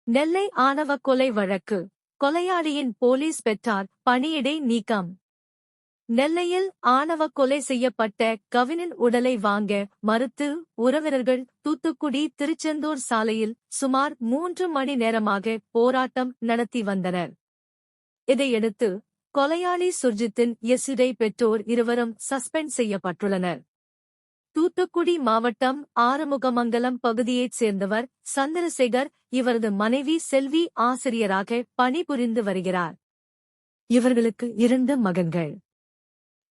நெல்லை ஆணவ கொலை வழக்கு கொலையாளியின் போலீஸ் பெற்றார் பணியிடை நீக்கம். நெல்லையில் ஆணவ கொலை செய்யப்பட்ட கவினின் உடலை வாங்க மறுத்து உறவினர்கள் தூத்துக்குடி திருச்செந்தூர் சாலையில் சுமார் 3 மணி நேரமாக போராட்டம் நடத்தி வந்தனர். இதையடுத்து கொலையாளி சுர்ஜித்தின் எஸ்யுடை பெற்றோர் இருவரும் சஸ்பெண்ட் செய்யப்பட்டுள்ளனர். தூத்துக்குடி மாவட்டம் ஆறுமுகமங்கலம் பகுதியைச் சேர்ந்தவர் சந்திரசேகர். இவரது மனைவி செல்வி ஆசிரியராக பணிபுரிந்து வருகிறார். இவர்களுக்கு 2 மகன்கள்.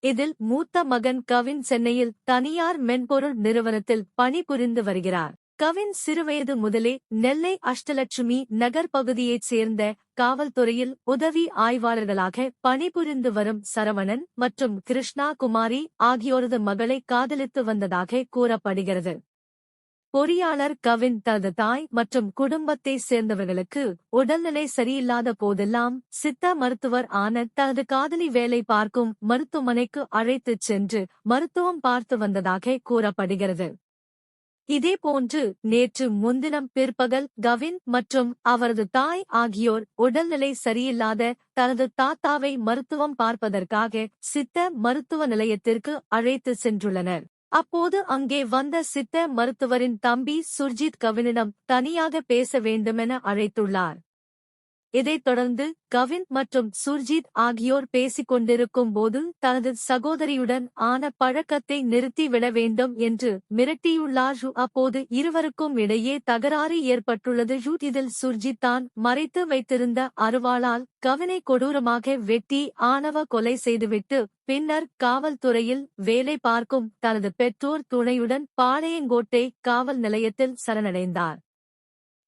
இதில் மூத்த மகன் கவின் சென்னையில் தனியார் மென்பொருள் நிறுவனத்தில் பணிபுரிந்து வருகிறார். கவின் சிறுவயது முதலே நெல்லை அஷ்டலட்சுமி நகர் பகுதியைச் சேர்ந்த காவல்துறையில் உதவி ஆய்வாளர்களாக பணிபுரிந்து வரும் சரவணன் மற்றும் கிருஷ்ணா குமாரி ஆகியோரது மகளை காதலித்து வந்ததாக கூறப்படுகிறது. பொறியாளர் கவின் தனது தாய் மற்றும் குடும்பத்தைச் சேர்ந்தவர்களுக்கு உடல்நிலை சரியில்லாத போதெல்லாம் சித்த மருத்துவர் ஆன தனது காதலி வேலை பார்க்கும் மருத்துவமனைக்கு அழைத்துச் சென்று மருத்துவம் பார்த்து வந்ததாக கூறப்படுகிறது. இதேபோன்று நேற்று முன்தினம் பிற்பகல் கவின் மற்றும் அவரது தாய் ஆகியோர் உடல்நிலை சரியில்லாத தனது தாத்தாவை மருத்துவம் பார்ப்பதற்காக சித்த மருத்துவ நிலையத்திற்கு அழைத்து சென்றுள்ளனர். அப்போது அங்கே வந்த சித்த மருத்துவரின் தம்பி சுர்ஜித் கவினிடம் தனியாக பேச வேண்டுமென அழைத்துள்ளார். இதைத் தொடர்ந்து கவின் மற்றும் சுர்ஜித் ஆகியோர் பேசிக் கொண்டிருக்கும் போது தனது சகோதரியுடன் ஆன பழக்கத்தை நிறுத்திவிட வேண்டும் என்று மிரட்டியுள்ளார். அப்போது இருவருக்கும் இடையே தகராறு ஏற்பட்டுள்ளது. இதில் சுர்ஜித் தான் மறைத்து வைத்திருந்த அருவாளால் கவினை கொடூரமாக வெட்டி ஆணவ கொலை செய்துவிட்டு பின்னர் காவல்துறையில் வேலை பார்க்கும் தனது பெற்றோர் துணையுடன் பாளையங்கோட்டை காவல் நிலையத்தில் சரணடைந்தார்.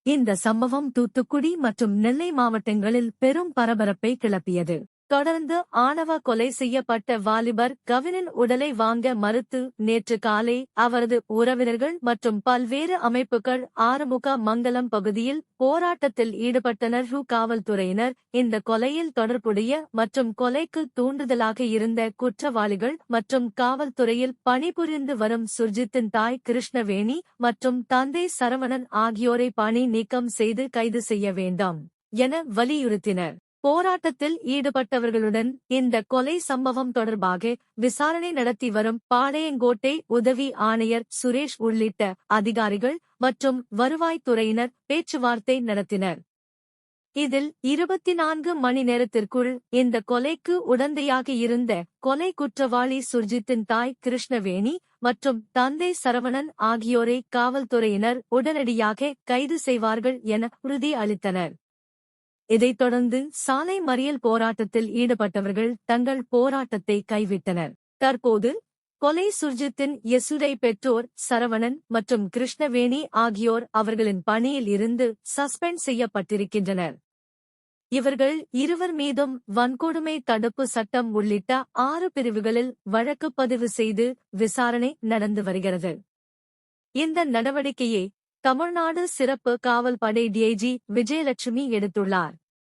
இந்த சம்பவம் தூத்துக்குடி மற்றும் நெல்லை மாவட்டங்களில் பெரும் பரபரப்பை கிளப்பியது. தொடர்ந்து ஆணவ கொலை செய்யப்பட்ட வாலிபர் கவினின் உடலை வாங்க மறுத்து நேற்று காலை அவரது உறவினர்கள் மற்றும் பல்வேறு அமைப்புகள் ஆறுமுகமங்கலம் பகுதியில் போராட்டத்தில் ஈடுபட்டனர். காவல்துறையினர் இந்த கொலையில் தொடர்புடைய மற்றும் கொலைக்கு தூண்டுதலாக இருந்த குற்றவாளிகள் மற்றும் காவல்துறையில் பணிபுரிந்து வரும் சுர்ஜித்தின் தாய் கிருஷ்ணவேணி மற்றும் தந்தை சரவணன் ஆகியோரை பணி நீக்கம் செய்து கைது செய்ய வேண்டும் என வலியுறுத்தினர். போராட்டத்தில் ஈடுபட்டவர்களுடன் இந்த கொலை சம்பவம் தொடர்பாக விசாரணை நடத்தி வரும் பாளையங்கோட்டை உதவி ஆணையர் சுரேஷ் உள்ளிட்ட அதிகாரிகள் மற்றும் வருவாய்த்துறையினர் பேச்சுவார்த்தை நடத்தினர். இதில் 24 மணி நேரத்திற்குள் இந்த கொலைக்கு உடந்தையாக இருந்த கொலை குற்றவாளி சுர்ஜித்தின் தாய் கிருஷ்ணவேணி மற்றும் தந்தை சரவணன் ஆகியோரை காவல்துறையினர் உடனடியாக கைது செய்வார்கள் என உறுதி அளித்தனர். இதைத் தொடர்ந்து சாலை மறியல் போராட்டத்தில் ஈடுபட்டவர்கள் தங்கள் போராட்டத்தை கைவிட்டனர். தற்போது கொலை சுர்ஜித்தின் எஸ்யுடை பெற்றோர் சரவணன் மற்றும் கிருஷ்ணவேணி ஆகியோர் அவர்களின் பணியில் இருந்து சஸ்பெண்ட் செய்யப்பட்டிருக்கின்றனர். இவர்கள் இருவர் மீதும் வன்கொடுமை தடுப்பு சட்டம் உள்ளிட்ட 6 பிரிவுகளில் வழக்கு பதிவு செய்து விசாரணை நடந்து வருகிறது. இந்த நடவடிக்கையை தமிழ்நாடு சிறப்பு காவல் படை டிஐஜி விஜயலட்சுமி எடுத்துள்ளார்.